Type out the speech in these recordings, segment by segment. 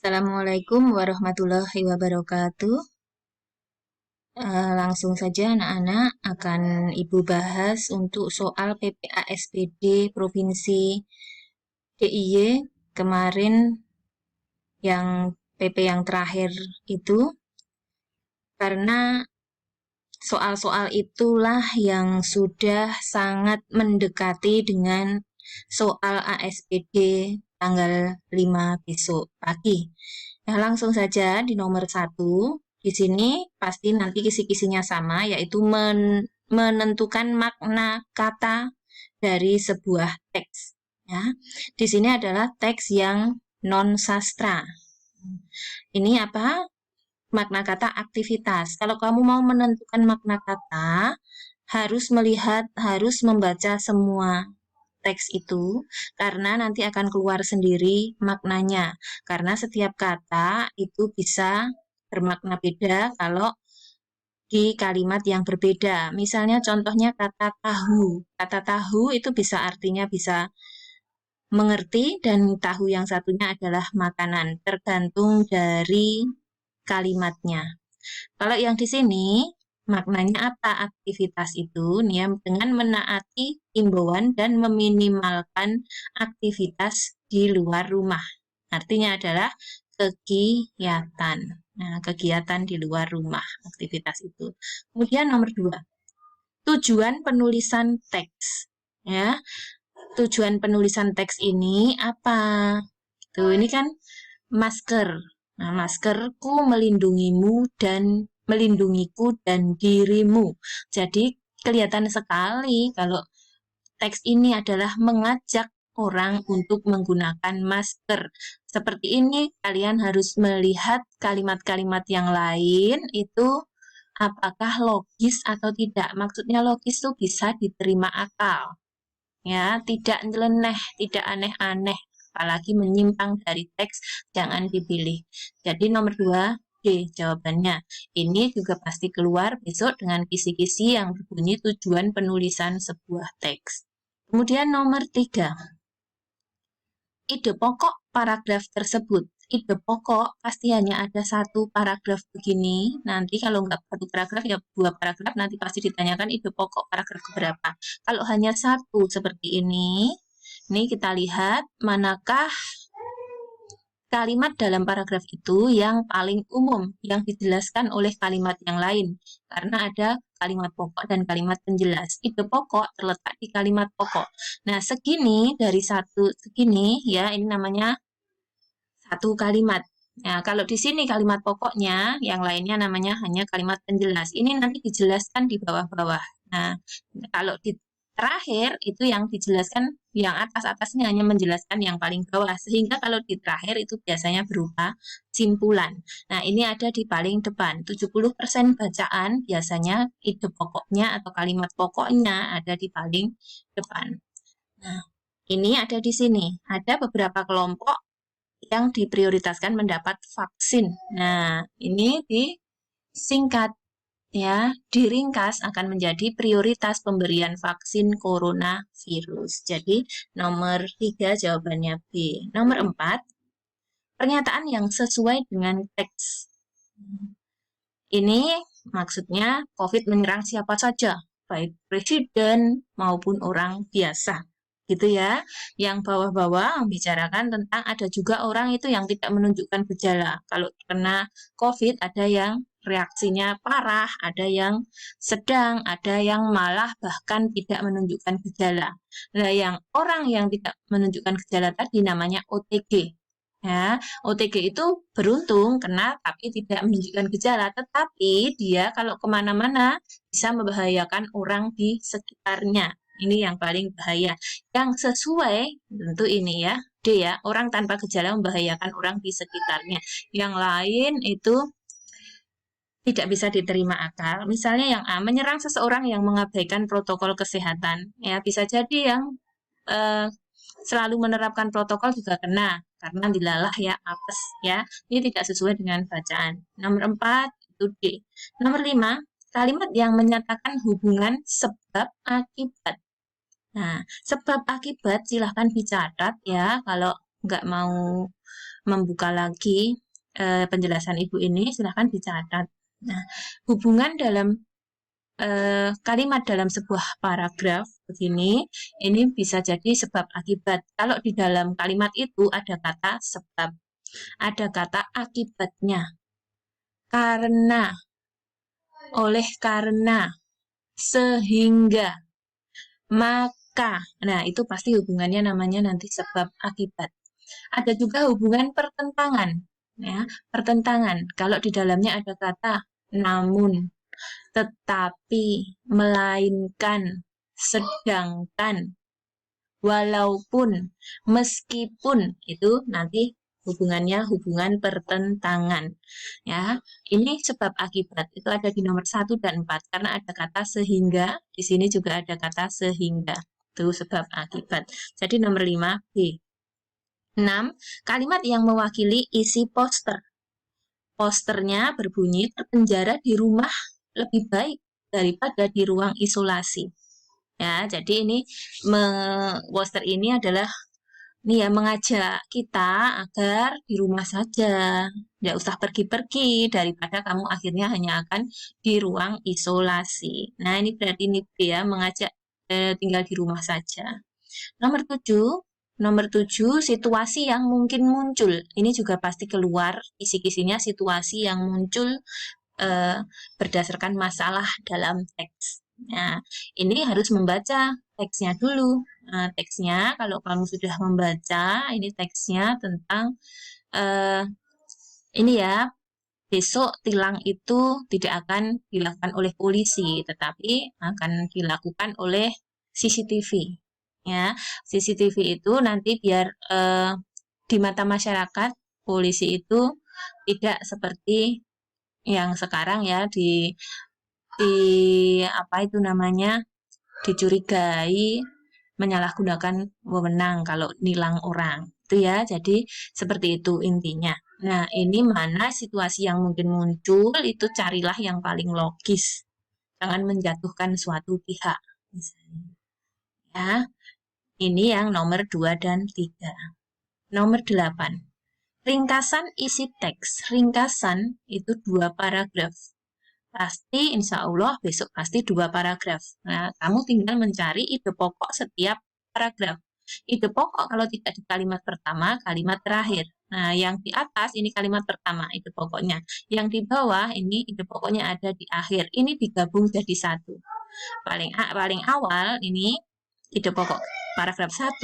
Assalamualaikum warahmatullahi wabarakatuh. Langsung saja anak-anak akan Ibu bahas untuk soal PPASPD Provinsi DIY kemarin yang PP yang terakhir itu, karena soal-soal itulah yang sudah sangat mendekati dengan soal ASPD tanggal 5 besok pagi. Nah, langsung saja di nomor 1. Di sini pasti nanti kisi-kisinya sama, yaitu menentukan makna kata dari sebuah teks. Ya. Di sini adalah teks yang non-sastra. Ini apa? Makna kata aktivitas. Kalau kamu mau menentukan makna kata, harus membaca semua teks itu, karena nanti akan keluar sendiri maknanya. Karena setiap kata itu bisa bermakna beda kalau di kalimat yang berbeda. Misalnya contohnya kata tahu. Kata tahu itu bisa artinya bisa mengerti, dan tahu yang satunya adalah makanan, tergantung dari kalimatnya. Kalau yang di sini maknanya apa aktivitas itu? Nih, dengan menaati imbauan dan meminimalkan aktivitas di luar rumah. Artinya adalah kegiatan. Nah, kegiatan di luar rumah, aktivitas itu. Kemudian nomor 2, tujuan penulisan teks. Ya, tujuan penulisan teks ini apa? Tuh, ini kan masker. Nah, maskerku melindungiku dan dirimu. Jadi, kelihatan sekali kalau teks ini adalah mengajak orang untuk menggunakan masker. Seperti ini, kalian harus melihat kalimat-kalimat yang lain itu apakah logis atau tidak. Maksudnya logis itu bisa diterima akal. Ya, tidak nyeleneh, tidak aneh-aneh, apalagi menyimpang dari teks, jangan dipilih. Jadi nomor 2, D jawabannya. Ini juga pasti keluar besok dengan kisi-kisi yang berbunyi tujuan penulisan sebuah teks. Kemudian nomor 3, ide pokok paragraf tersebut. Ide pokok pasti hanya ada satu paragraf begini. Nanti kalau nggak satu paragraf ya 2 paragraf, nanti pasti ditanyakan ide pokok paragraf berapa. Kalau hanya satu seperti ini kita lihat manakah kalimat dalam paragraf itu yang paling umum, yang dijelaskan oleh kalimat yang lain. Karena ada kalimat pokok dan kalimat penjelas. Ide pokok terletak di kalimat pokok. Nah, segini dari satu segini ya, ini namanya satu kalimat. Nah, kalau di sini kalimat pokoknya, yang lainnya namanya hanya kalimat penjelas. Ini nanti dijelaskan di bawah-bawah. Nah, kalau di terakhir itu yang dijelaskan, yang atas-atasnya hanya menjelaskan yang paling bawah. Sehingga kalau di terakhir itu biasanya berupa simpulan. Nah, ini ada di paling depan. 70% bacaan biasanya ide pokoknya atau kalimat pokoknya ada di paling depan. Nah, ini ada di sini. Ada beberapa kelompok yang diprioritaskan mendapat vaksin. Nah, ini disingkat ya, diringkas akan menjadi prioritas pemberian vaksin coronavirus. Jadi, nomor 3 jawabannya B. Nomor 4, pernyataan yang sesuai dengan teks. Ini maksudnya COVID menyerang siapa saja, baik presiden maupun orang biasa. Gitu ya. Yang bawah-bawah membicarakan tentang ada juga orang itu yang tidak menunjukkan gejala. Kalau kena COVID ada yang reaksinya parah, ada yang sedang, ada yang malah bahkan tidak menunjukkan gejala. Nah, yang orang yang tidak menunjukkan gejala tadi namanya OTG. Ya, OTG itu beruntung kena tapi tidak menunjukkan gejala, tetapi dia kalau kemana-mana bisa membahayakan orang di sekitarnya. Ini yang paling bahaya. Yang sesuai tentu ini ya, D ya, orang tanpa gejala membahayakan orang di sekitarnya. Yang lain itu tidak bisa diterima akal. Misalnya yang A, menyerang seseorang yang mengabaikan protokol kesehatan. Ya, bisa jadi yang selalu menerapkan protokol juga kena, karena dilalah ya, apes ya. Ini tidak sesuai dengan bacaan. Nomor 4 itu D. Nomor 5, kalimat yang menyatakan hubungan sebab akibat. Nah, sebab akibat silahkan dicatat ya, kalau nggak mau membuka lagi penjelasan Ibu ini, silahkan dicatat. Nah, hubungan dalam kalimat dalam sebuah paragraf begini, ini bisa jadi sebab akibat. Kalau di dalam kalimat itu ada kata sebab, ada kata akibatnya, karena, oleh karena, sehingga, maka. Nah, itu pasti hubungannya namanya nanti sebab akibat. Ada juga hubungan pertentangan. Ya, pertentangan. Kalau di dalamnya ada kata namun, tetapi, melainkan, sedangkan, walaupun, meskipun, itu nanti hubungannya hubungan pertentangan. Ya, ini sebab akibat itu ada di nomor 1 dan 4 karena ada kata sehingga, di sini juga ada kata sehingga. Itu sebab akibat. Jadi nomor 5 B. 6. Kalimat yang mewakili isi poster. Posternya berbunyi terpenjara di rumah lebih baik daripada di ruang isolasi. Ya, jadi ini poster ini adalah mengajak kita agar di rumah saja, tidak usah pergi-pergi daripada kamu akhirnya hanya akan di ruang isolasi. Nah, ini berarti ini ya, mengajak tinggal di rumah saja. Nomor 7, situasi yang mungkin muncul. Ini juga pasti keluar kisi-kisinya situasi yang muncul berdasarkan masalah dalam teks. Nah, ini harus membaca teksnya dulu. Nah, teksnya, kalau kamu sudah membaca, ini teksnya tentang ini ya, besok tilang itu tidak akan dilakukan oleh polisi, tetapi akan dilakukan oleh CCTV. Ya, CCTV itu nanti biar di mata masyarakat polisi itu tidak seperti yang sekarang ya di apa itu namanya, dicurigai menyalahgunakan wewenang kalau nilang orang. Itu ya, jadi seperti itu intinya. Nah, ini mana situasi yang mungkin muncul, itu carilah yang paling logis. Jangan menjatuhkan suatu pihak. Misalnya. Ya, ini yang nomor 2 dan 3. Nomor 8. Ringkasan isi teks. Ringkasan itu 2 paragraf. Pasti insya Allah besok pasti 2 paragraf. Nah, kamu tinggal mencari ide pokok setiap paragraf. Ide pokok kalau tidak di kalimat pertama, kalimat terakhir. Nah, yang di atas ini kalimat pertama, ide pokoknya. Yang di bawah ini ide pokoknya ada di akhir. Ini digabung jadi satu. Paling awal ini ide pokok paragraf 1.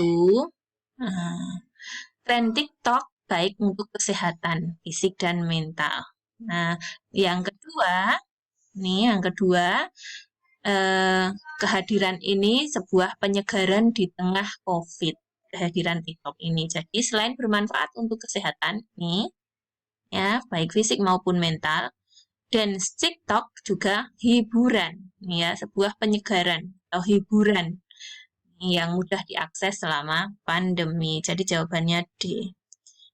Tren TikTok baik untuk kesehatan fisik dan mental. Nah, yang kedua, kehadiran ini sebuah penyegaran di tengah COVID, kehadiran TikTok ini. Jadi selain bermanfaat untuk kesehatan nih, ya baik fisik maupun mental, dan TikTok juga hiburan, ya sebuah penyegaran atau hiburan yang mudah diakses selama pandemi. Jadi jawabannya D.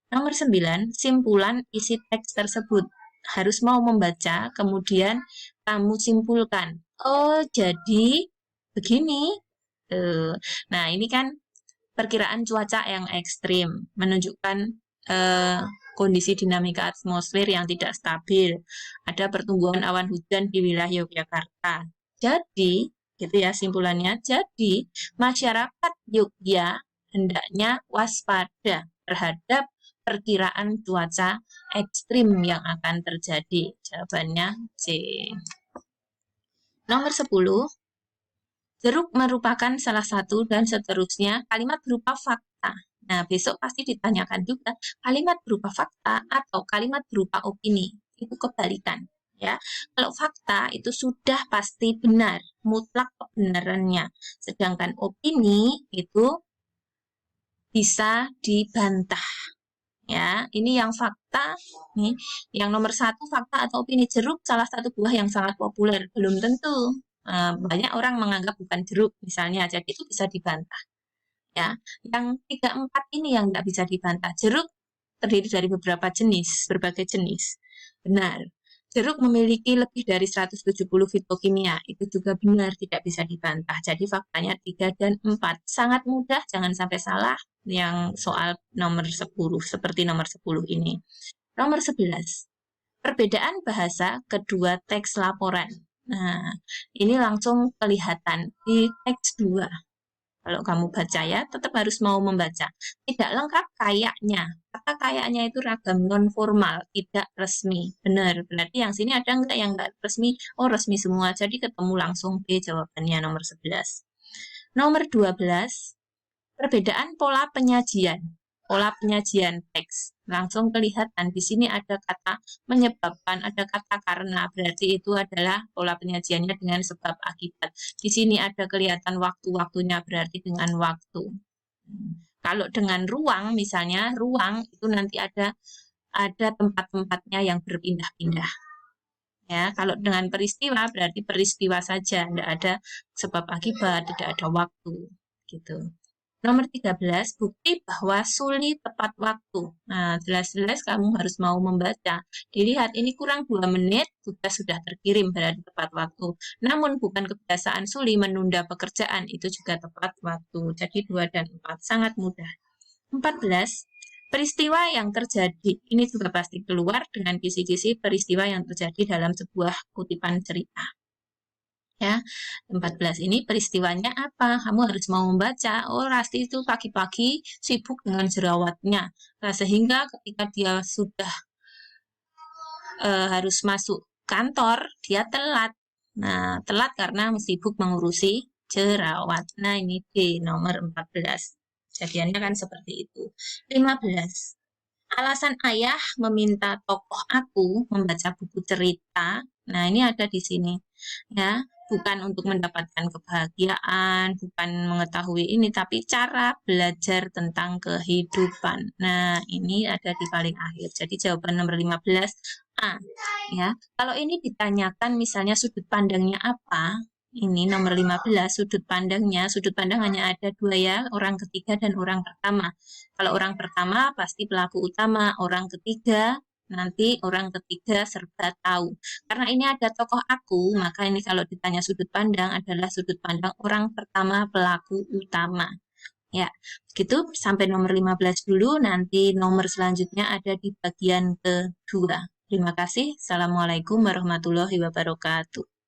Nomor 9, simpulan isi teks tersebut. Harus mau membaca, kemudian kamu simpulkan. Oh, jadi begini. Nah, ini kan perkiraan cuaca yang ekstrim, menunjukkan kondisi dinamika atmosfer yang tidak stabil. Ada pertumbuhan awan hujan di wilayah Yogyakarta. Jadi, gitu ya simpulannya. Jadi, masyarakat Yogyakarta hendaknya waspada terhadap perkiraan cuaca ekstrim yang akan terjadi. Jawabannya C. Nomor 10. Jeruk merupakan salah satu dan seterusnya kalimat berupa fakta. Nah, besok pasti ditanyakan juga kalimat berupa fakta atau kalimat berupa opini. Itu kebalikan. Ya, kalau fakta itu sudah pasti benar, mutlak kebenarannya. Sedangkan opini itu bisa dibantah. Ya, ini yang fakta. Nih, yang nomor 1 fakta atau opini. Jeruk salah satu buah yang sangat populer. Belum tentu. Banyak orang menganggap bukan jeruk misalnya, jadi itu bisa dibantah. Ya, yang 3, 4 ini yang tidak bisa dibantah. Jeruk terdiri dari beberapa jenis, berbagai jenis. Benar. Jeruk memiliki lebih dari 170 fitokimia. Itu juga benar, tidak bisa dibantah. Jadi faktanya 3 dan 4. Sangat mudah, jangan sampai salah yang soal nomor 10, seperti nomor 10 ini. Nomor 11. Perbedaan bahasa kedua teks laporan. Nah, ini langsung kelihatan di teks 2. Kalau kamu baca ya, tetap harus mau membaca. Tidak lengkap kayaknya. Kata kayaknya itu ragam non-formal, tidak resmi. Benar, berarti yang sini ada enggak yang enggak resmi? Oh, resmi semua. Jadi ketemu langsung B jawabannya nomor 11. Nomor 12, perbedaan pola penyajian. Pola penyajian teks. Langsung kelihatan di sini ada kata menyebabkan, ada kata karena. Berarti itu adalah pola penyajiannya dengan sebab akibat. Di sini ada kelihatan waktu-waktunya berarti dengan waktu. Kalau dengan ruang, misalnya ruang itu nanti ada tempat-tempatnya yang berpindah-pindah. Ya, kalau dengan peristiwa berarti peristiwa saja, tidak ada sebab akibat, tidak ada waktu, gitu. Nomor 13, bukti bahwa Suli tepat waktu. Nah, jelas-jelas kamu harus mau membaca. Dilihat, ini kurang 2 menit, tugas sudah terkirim berarti tepat waktu. Namun, bukan kebiasaan Suli menunda pekerjaan, itu juga tepat waktu. Jadi, 2 dan 4, sangat mudah. 14, peristiwa yang terjadi. Ini juga pasti keluar dengan kisi-kisi peristiwa yang terjadi dalam sebuah kutipan cerita. Ya, 14 ini peristiwanya apa? Kamu harus mau membaca. Oh, Rasti itu pagi-pagi sibuk dengan jerawatnya. Nah, sehingga ketika dia sudah harus masuk kantor, dia telat. Nah, telat karena sibuk mengurusi jerawat. Nah, ini D nomor 14. Kejadiannya kan seperti itu. 15. Alasan ayah meminta tokoh aku membaca buku cerita. Nah, ini ada di sini. Ya, bukan untuk mendapatkan kebahagiaan, bukan mengetahui ini, tapi cara belajar tentang kehidupan. Nah, ini ada di paling akhir. Jadi jawaban nomor 15 A. Ya, kalau ini ditanyakan misalnya sudut pandangnya apa? Ini nomor 15, sudut pandang hanya ada 2 ya, orang ketiga dan orang pertama. Kalau orang pertama pasti pelaku utama, orang ketiga nanti orang ketiga serba tahu. Karena ini ada tokoh aku, maka ini kalau ditanya sudut pandang adalah sudut pandang orang pertama pelaku utama. Ya, begitu sampai nomor 15 dulu, nanti nomor selanjutnya ada di bagian kedua. Terima kasih. Assalamualaikum warahmatullahi wabarakatuh.